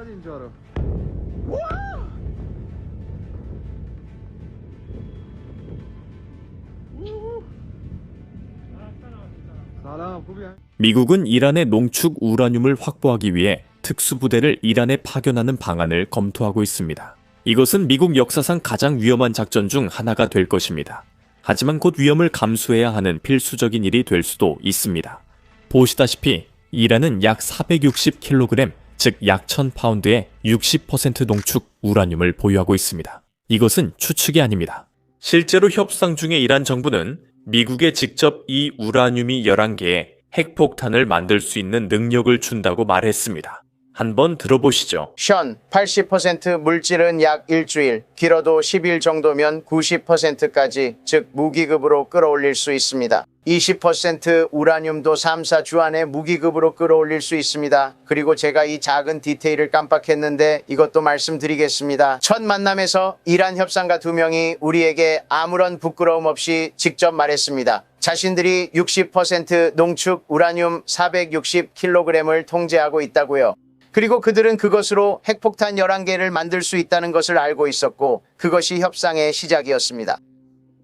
10살인 줄 알아. 미국은 이란의 농축 우라늄을 확보하기 위해 특수부대를 이란에 파견하는 방안을 검토하고 있습니다. 이것은 미국 역사상 가장 위험한 작전 중 하나가 될 것입니다. 하지만 곧 위험을 감수해야 하는 필수적인 일이 될 수도 있습니다. 보시다시피 이란은 약 460kg, 즉 약 1000파운드의 60% 농축 우라늄을 보유하고 있습니다. 이것은 추측이 아닙니다. 실제로 협상 중에 이란 정부는 미국에 직접 이 우라늄이 11개의 핵폭탄을 만들 수 있는 능력을 준다고 말했습니다. 한번 들어보시죠. 션, 80% 물질은 약 일주일, 길어도 10일 정도면 90%까지, 즉 무기급으로 끌어올릴 수 있습니다. 20% 우라늄도 3, 4주 안에 무기급으로 끌어올릴 수 있습니다. 그리고 제가 이 작은 디테일을 깜빡했는데 이것도 말씀드리겠습니다. 첫 만남에서 이란 협상가 2명이 우리에게 아무런 부끄러움 없이 직접 말했습니다. 자신들이 60% 농축 우라늄 460kg을 통제하고 있다고요. 그리고 그들은 그것으로 핵폭탄 11개를 만들 수 있다는 것을 알고 있었고 그것이 협상의 시작이었습니다.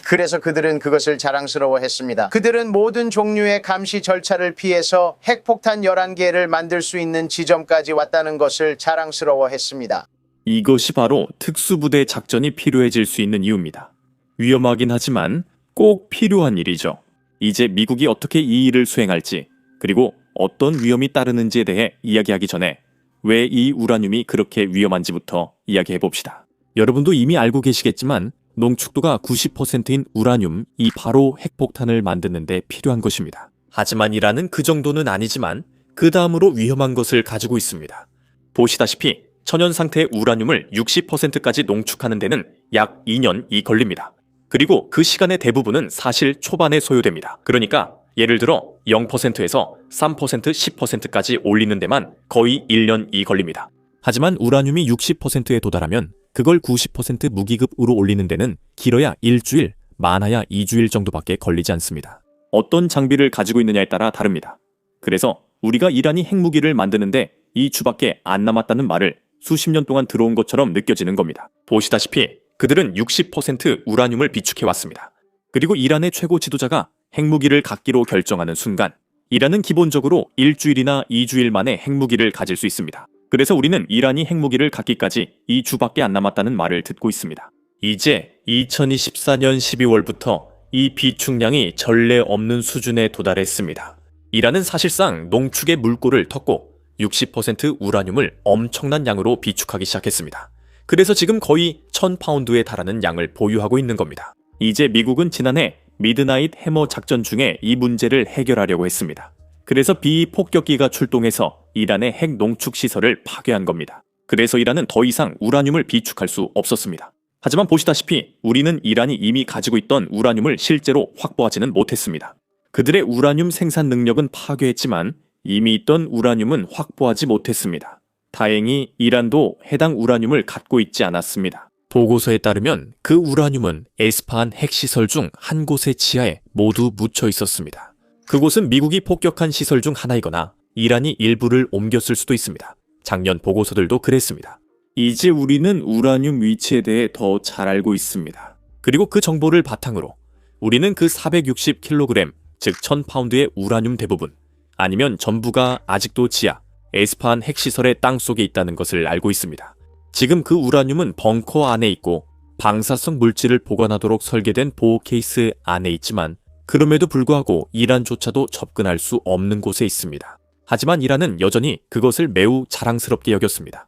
그래서 그들은 그것을 자랑스러워했습니다. 그들은 모든 종류의 감시 절차를 피해서 핵폭탄 11개를 만들 수 있는 지점까지 왔다는 것을 자랑스러워했습니다. 이것이 바로 특수부대 작전이 필요해질 수 있는 이유입니다. 위험하긴 하지만 꼭 필요한 일이죠. 이제 미국이 어떻게 이 일을 수행할지, 그리고 어떤 위험이 따르는지에 대해 이야기하기 전에 왜 이 우라늄이 그렇게 위험한지부터 이야기해 봅시다. 여러분도 이미 알고 계시겠지만 농축도가 90%인 우라늄이 바로 핵폭탄을 만드는 데 필요한 것입니다. 하지만 이란은 그 정도는 아니지만 그 다음으로 위험한 것을 가지고 있습니다. 보시다시피 천연 상태의 우라늄을 60%까지 농축하는 데는 약 2년이 걸립니다. 그리고 그 시간의 대부분은 사실 초반에 소요됩니다. 그러니까 예를 들어 0%에서 3%, 10%까지 올리는 데만 거의 1년이 걸립니다. 하지만 우라늄이 60%에 도달하면 그걸 90% 무기급으로 올리는 데는 길어야 일주일, 많아야 2주일 정도밖에 걸리지 않습니다. 어떤 장비를 가지고 있느냐에 따라 다릅니다. 그래서 우리가 이란이 핵무기를 만드는데 2주밖에 안 남았다는 말을 수십 년 동안 들어온 것처럼 느껴지는 겁니다. 보시다시피 그들은 60% 우라늄을 비축해왔습니다. 그리고 이란의 최고 지도자가 핵무기를 갖기로 결정하는 순간 이란은 기본적으로 일주일이나 2주일 만에 핵무기를 가질 수 있습니다. 그래서 우리는 이란이 핵무기를 갖기까지 2주밖에 안 남았다는 말을 듣고 있습니다. 이제 2024년 12월부터 이 비축량이 전례 없는 수준에 도달했습니다. 이란은 사실상 농축의 물꼬를 텄고 60% 우라늄을 엄청난 양으로 비축하기 시작했습니다. 그래서 지금 거의 1000파운드에 달하는 양을 보유하고 있는 겁니다. 이제 미국은 지난해 미드나잇 해머 작전 중에 이 문제를 해결하려고 했습니다. 그래서 비폭격기가 출동해서 이란의 핵 농축 시설을 파괴한 겁니다. 그래서 이란은 더 이상 우라늄을 비축할 수 없었습니다. 하지만 보시다시피 우리는 이란이 이미 가지고 있던 우라늄을 실제로 확보하지는 못했습니다. 그들의 우라늄 생산 능력은 파괴했지만 이미 있던 우라늄은 확보하지 못했습니다. 다행히 이란도 해당 우라늄을 갖고 있지 않았습니다. 보고서에 따르면 그 우라늄은 에스파한 핵시설 중 한 곳의 지하에 모두 묻혀 있었습니다. 그곳은 미국이 폭격한 시설 중 하나이거나 이란이 일부를 옮겼을 수도 있습니다. 작년 보고서들도 그랬습니다. 이제 우리는 우라늄 위치에 대해 더 잘 알고 있습니다. 그리고 그 정보를 바탕으로 우리는 그 460kg, 즉 1000파운드의 우라늄 대부분, 아니면 전부가 아직도 지하, 에스파한 핵시설의 땅속에 있다는 것을 알고 있습니다. 지금 그 우라늄은 벙커 안에 있고 방사성 물질을 보관하도록 설계된 보호 케이스 안에 있지만 그럼에도 불구하고 이란조차도 접근할 수 없는 곳에 있습니다. 하지만 이란은 여전히 그것을 매우 자랑스럽게 여겼습니다.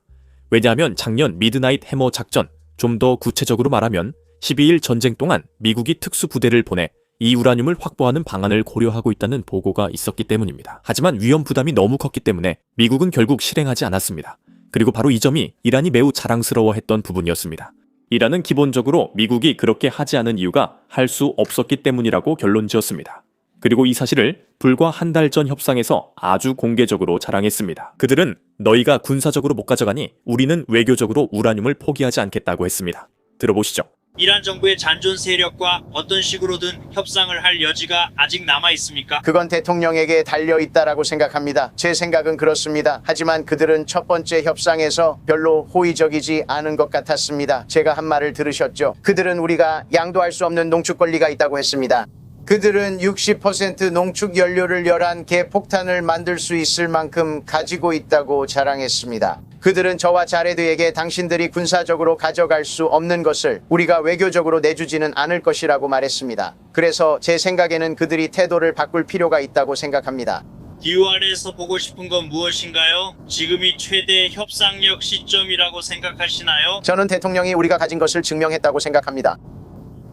왜냐하면 작년 미드나잇 해머 작전, 좀 더 구체적으로 말하면 12일 전쟁 동안 미국이 특수부대를 보내 이 우라늄을 확보하는 방안을 고려하고 있다는 보고가 있었기 때문입니다. 하지만 위험 부담이 너무 컸기 때문에 미국은 결국 실행하지 않았습니다. 그리고 바로 이 점이 이란이 매우 자랑스러워했던 부분이었습니다. 이란은 기본적으로 미국이 그렇게 하지 않은 이유가 할 수 없었기 때문이라고 결론지었습니다. 그리고 이 사실을 불과 한 달 전 협상에서 아주 공개적으로 자랑했습니다. 그들은 너희가 군사적으로 못 가져가니 우리는 외교적으로 우라늄을 포기하지 않겠다고 했습니다. 들어보시죠. 이란 정부의 잔존 세력과 어떤 식으로든 협상을 할 여지가 아직 남아 있습니까? 그건 대통령에게 달려있다라고 생각합니다. 제 생각은 그렇습니다. 하지만 그들은 첫 번째 협상에서 별로 호의적이지 않은 것 같았습니다. 제가 한 말을 들으셨죠? 그들은 우리가 양도할 수 없는 농축 권리가 있다고 했습니다. 그들은 60% 농축 연료를 11개 폭탄을 만들 수 있을 만큼 가지고 있다고 자랑했습니다. 그들은 저와 자레드에게 당신들이 군사적으로 가져갈 수 없는 것을 우리가 외교적으로 내주지는 않을 것이라고 말했습니다. 그래서 제 생각에는 그들이 태도를 바꿀 필요가 있다고 생각합니다. DUR에서 보고 싶은 건 무엇인가요? 지금이 최대 협상력 시점이라고 생각하시나요? 저는 대통령이 우리가 가진 것을 증명했다고 생각합니다.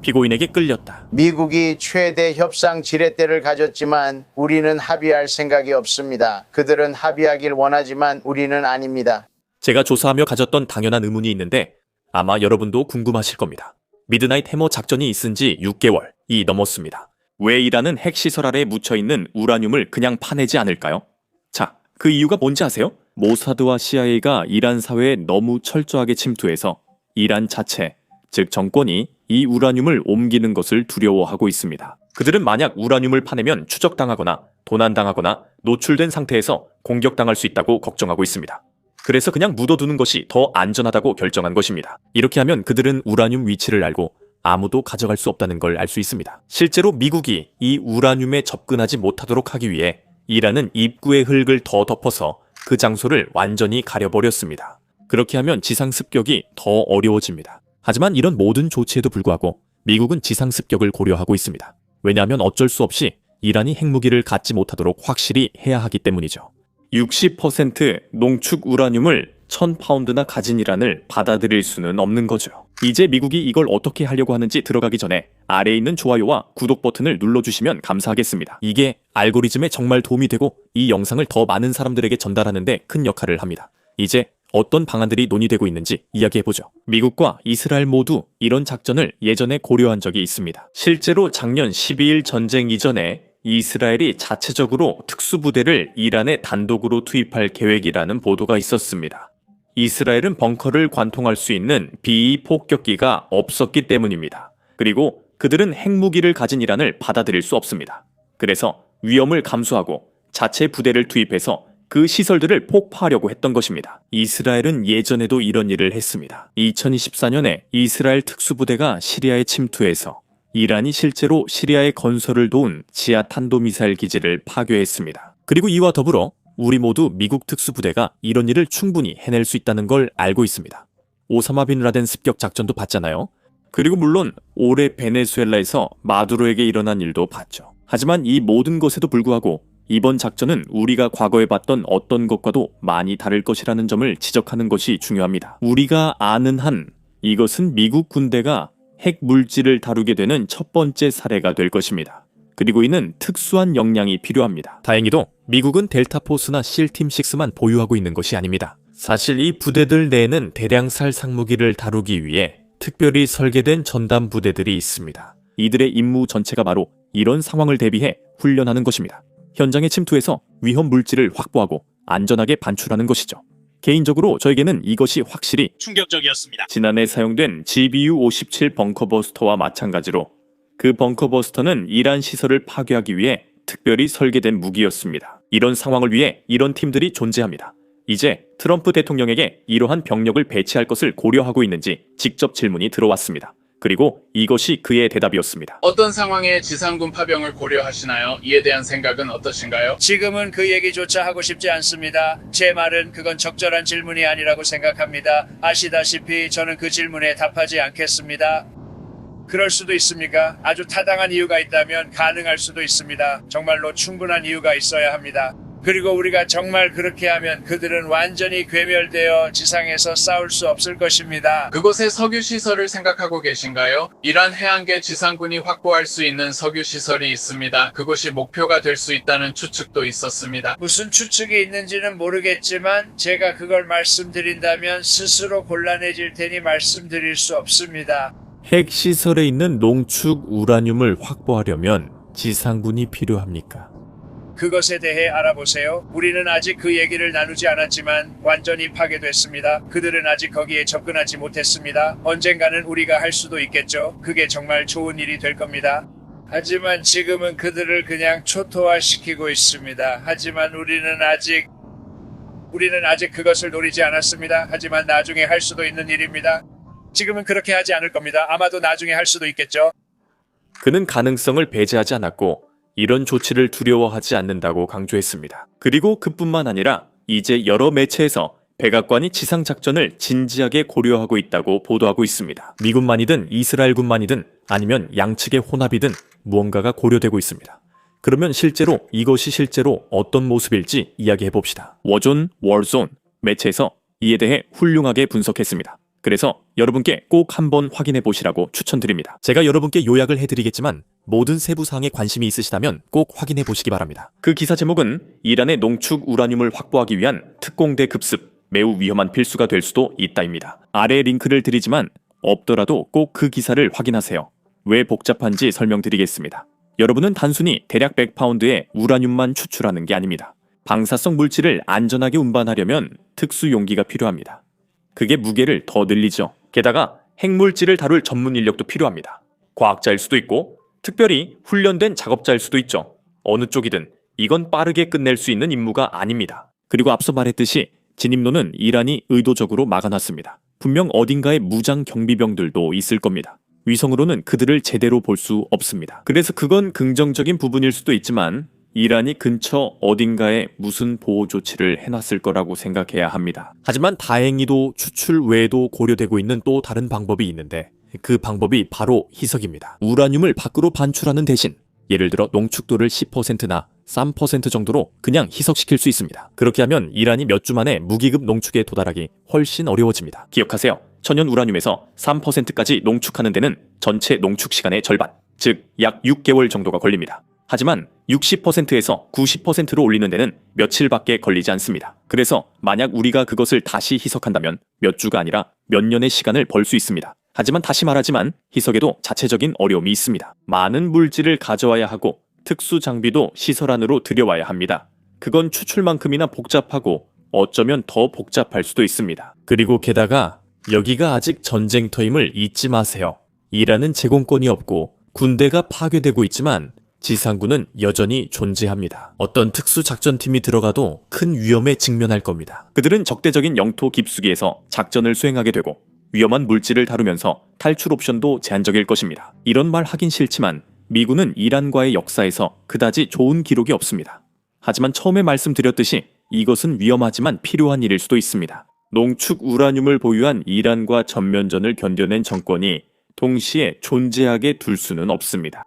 피고인에게 끌렸다. 미국이 최대 협상 지렛대를 가졌지만 우리는 합의할 생각이 없습니다. 그들은 합의하길 원하지만 우리는 아닙니다. 제가 조사하며 가졌던 당연한 의문이 있는데 아마 여러분도 궁금하실 겁니다. 미드나잇 해머 작전이 있은 지 6개월이 넘었습니다. 왜 이란은 핵시설 아래에 묻혀있는 우라늄을 그냥 파내지 않을까요? 자, 그 이유가 뭔지 아세요? 모사드와 CIA가 이란 사회에 너무 철저하게 침투해서 이란 자체, 즉 정권이 이 우라늄을 옮기는 것을 두려워하고 있습니다. 그들은 만약 우라늄을 파내면 추적당하거나 도난당하거나 노출된 상태에서 공격당할 수 있다고 걱정하고 있습니다. 그래서 그냥 묻어두는 것이 더 안전하다고 결정한 것입니다. 이렇게 하면 그들은 우라늄 위치를 알고 아무도 가져갈 수 없다는 걸 알 수 있습니다. 실제로 미국이 이 우라늄에 접근하지 못하도록 하기 위해 이란은 입구의 흙을 더 덮어서 그 장소를 완전히 가려버렸습니다. 그렇게 하면 지상 습격이 더 어려워집니다. 하지만 이런 모든 조치에도 불구하고 미국은 지상 습격을 고려하고 있습니다. 왜냐하면 어쩔 수 없이 이란이 핵무기를 갖지 못하도록 확실히 해야 하기 때문이죠. 60% 농축 우라늄을 1000파운드나 가진 이란을 받아들일 수는 없는 거죠. 이제 미국이 이걸 어떻게 하려고 하는지 들어가기 전에 아래에 있는 좋아요와 구독 버튼을 눌러주시면 감사하겠습니다. 이게 알고리즘에 정말 도움이 되고 이 영상을 더 많은 사람들에게 전달하는 데 큰 역할을 합니다. 이제 어떤 방안들이 논의되고 있는지 이야기해보죠. 미국과 이스라엘 모두 이런 작전을 예전에 고려한 적이 있습니다. 실제로 작년 12일 전쟁 이전에 이스라엘이 자체적으로 특수부대를 이란에 단독으로 투입할 계획이라는 보도가 있었습니다. 이스라엘은 벙커를 관통할 수 있는 비위 폭격기가 없었기 때문입니다. 그리고 그들은 핵무기를 가진 이란을 받아들일 수 없습니다. 그래서 위험을 감수하고 자체 부대를 투입해서 그 시설들을 폭파하려고 했던 것입니다. 이스라엘은 예전에도 이런 일을 했습니다. 2024년에 이스라엘 특수부대가 시리아에 침투해서 이란이 실제로 시리아의 건설을 도운 지하 탄도미사일 기지를 파괴했습니다. 그리고 이와 더불어 우리 모두 미국 특수부대가 이런 일을 충분히 해낼 수 있다는 걸 알고 있습니다. 오사마 빈 라덴 습격 작전도 봤잖아요. 그리고 물론 올해 베네수엘라에서 마두로에게 일어난 일도 봤죠. 하지만 이 모든 것에도 불구하고 이번 작전은 우리가 과거에 봤던 어떤 것과도 많이 다를 것이라는 점을 지적하는 것이 중요합니다. 우리가 아는 한 이것은 미국 군대가 핵 물질을 다루게 되는 첫 번째 사례가 될 것입니다. 그리고 이는 특수한 역량이 필요합니다. 다행히도 미국은 델타포스나 실팀6만 보유하고 있는 것이 아닙니다. 사실 이 부대들 내에는 대량살 상무기를 다루기 위해 특별히 설계된 전담 부대들이 있습니다. 이들의 임무 전체가 바로 이런 상황을 대비해 훈련하는 것입니다. 현장에 침투해서 위험 물질을 확보하고 안전하게 반출하는 것이죠. 개인적으로 저에게는 이것이 확실히 충격적이었습니다. 지난해 사용된 GBU-57 벙커버스터와 마찬가지로 그 벙커버스터는 이란 시설을 파괴하기 위해 특별히 설계된 무기였습니다. 이런 상황을 위해 이런 팀들이 존재합니다. 이제 트럼프 대통령에게 이러한 병력을 배치할 것을 고려하고 있는지 직접 질문이 들어왔습니다. 그리고 이것이 그의 대답이었습니다. 어떤 상황에 지상군 파병을 고려하시나요? 이에 대한 생각은 어떠신가요? 지금은 그 얘기조차 하고 싶지 않습니다. 제 말은 그건 적절한 질문이 아니라고 생각합니다. 아시다시피 저는 그 질문에 답하지 않겠습니다. 그럴 수도 있습니까? 아주 타당한 이유가 있다면 가능할 수도 있습니다. 정말로 충분한 이유가 있어야 합니다. 그리고 우리가 정말 그렇게 하면 그들은 완전히 괴멸되어 지상에서 싸울 수 없을 것입니다. 그곳에 석유 시설을 생각하고 계신가요? 이란 해안계 지상군이 확보할 수 있는 석유 시설이 있습니다. 그곳이 목표가 될 수 있다는 추측도 있었습니다. 무슨 추측이 있는지는 모르겠지만 제가 그걸 말씀드린다면 스스로 곤란해질 테니 말씀드릴 수 없습니다. 핵시설에 있는 농축 우라늄을 확보하려면 지상군이 필요합니까? 그것에 대해 알아보세요. 우리는 아직 그 얘기를 나누지 않았지만 완전히 파괴됐습니다. 그들은 아직 거기에 접근하지 못했습니다. 언젠가는 우리가 할 수도 있겠죠. 그게 정말 좋은 일이 될 겁니다. 하지만 지금은 그들을 그냥 초토화시키고 있습니다. 하지만 우리는 아직 그것을 노리지 않았습니다. 하지만 나중에 할 수도 있는 일입니다. 지금은 그렇게 하지 않을 겁니다. 아마도 나중에 할 수도 있겠죠. 그는 가능성을 배제하지 않았고 이런 조치를 두려워하지 않는다고 강조했습니다. 그리고 그뿐만 아니라 이제 여러 매체에서 백악관이 지상작전을 진지하게 고려하고 있다고 보도하고 있습니다. 미군만이든 이스라엘군만이든 아니면 양측의 혼합이든 무언가가 고려되고 있습니다. 그러면 이것이 실제로 어떤 모습일지 이야기해봅시다. 워존 매체에서 이에 대해 훌륭하게 분석했습니다. 그래서 여러분께 꼭 한번 확인해 보시라고 추천드립니다. 제가 여러분께 요약을 해드리겠지만 모든 세부 사항에 관심이 있으시다면 꼭 확인해 보시기 바랍니다. 그 기사 제목은 이란의 농축 우라늄을 확보하기 위한 특공대 급습, 매우 위험한 필수가 될 수도 있다입니다. 아래 링크를 드리지만 없더라도 꼭 그 기사를 확인하세요. 왜 복잡한지 설명드리겠습니다. 여러분은 단순히 대략 100파운드의 우라늄만 추출하는 게 아닙니다. 방사성 물질을 안전하게 운반하려면 특수 용기가 필요합니다. 그게 무게를 더 늘리죠. 게다가 핵물질을 다룰 전문 인력도 필요합니다. 과학자일 수도 있고 특별히 훈련된 작업자일 수도 있죠. 어느 쪽이든 이건 빠르게 끝낼 수 있는 임무가 아닙니다. 그리고 앞서 말했듯이 진입로는 이란이 의도적으로 막아놨습니다. 분명 어딘가에 무장 경비병들도 있을 겁니다. 위성으로는 그들을 제대로 볼 수 없습니다. 그래서 그건 긍정적인 부분일 수도 있지만 이란이 근처 어딘가에 무슨 보호 조치를 해놨을 거라고 생각해야 합니다. 하지만 다행히도 추출 외에도 고려되고 있는 또 다른 방법이 있는데 그 방법이 바로 희석입니다. 우라늄을 밖으로 반출하는 대신 예를 들어 농축도를 10%나 3% 정도로 그냥 희석시킬 수 있습니다. 그렇게 하면 이란이 몇 주 만에 무기급 농축에 도달하기 훨씬 어려워집니다. 기억하세요. 천연 우라늄에서 3%까지 농축하는 데는 전체 농축 시간의 절반, 즉 약 6개월 정도가 걸립니다. 하지만 60%에서 90%로 올리는 데는 며칠밖에 걸리지 않습니다. 그래서 만약 우리가 그것을 다시 희석한다면 몇 주가 아니라 몇 년의 시간을 벌 수 있습니다. 하지만 다시 말하지만 희석에도 자체적인 어려움이 있습니다. 많은 물질을 가져와야 하고 특수 장비도 시설 안으로 들여와야 합니다. 그건 추출만큼이나 복잡하고 어쩌면 더 복잡할 수도 있습니다. 그리고 게다가 여기가 아직 전쟁터임을 잊지 마세요. 이란은 제공권이 없고 군대가 파괴되고 있지만 지상군은 여전히 존재합니다. 어떤 특수작전팀이 들어가도 큰 위험에 직면할 겁니다. 그들은 적대적인 영토 깊숙이에서 작전을 수행하게 되고 위험한 물질을 다루면서 탈출 옵션도 제한적일 것입니다. 이런 말 하긴 싫지만 미군은 이란과의 역사에서 그다지 좋은 기록이 없습니다. 하지만 처음에 말씀드렸듯이 이것은 위험하지만 필요한 일일 수도 있습니다. 농축 우라늄을 보유한 이란과 전면전을 견뎌낸 정권이 동시에 존재하게 둘 수는 없습니다.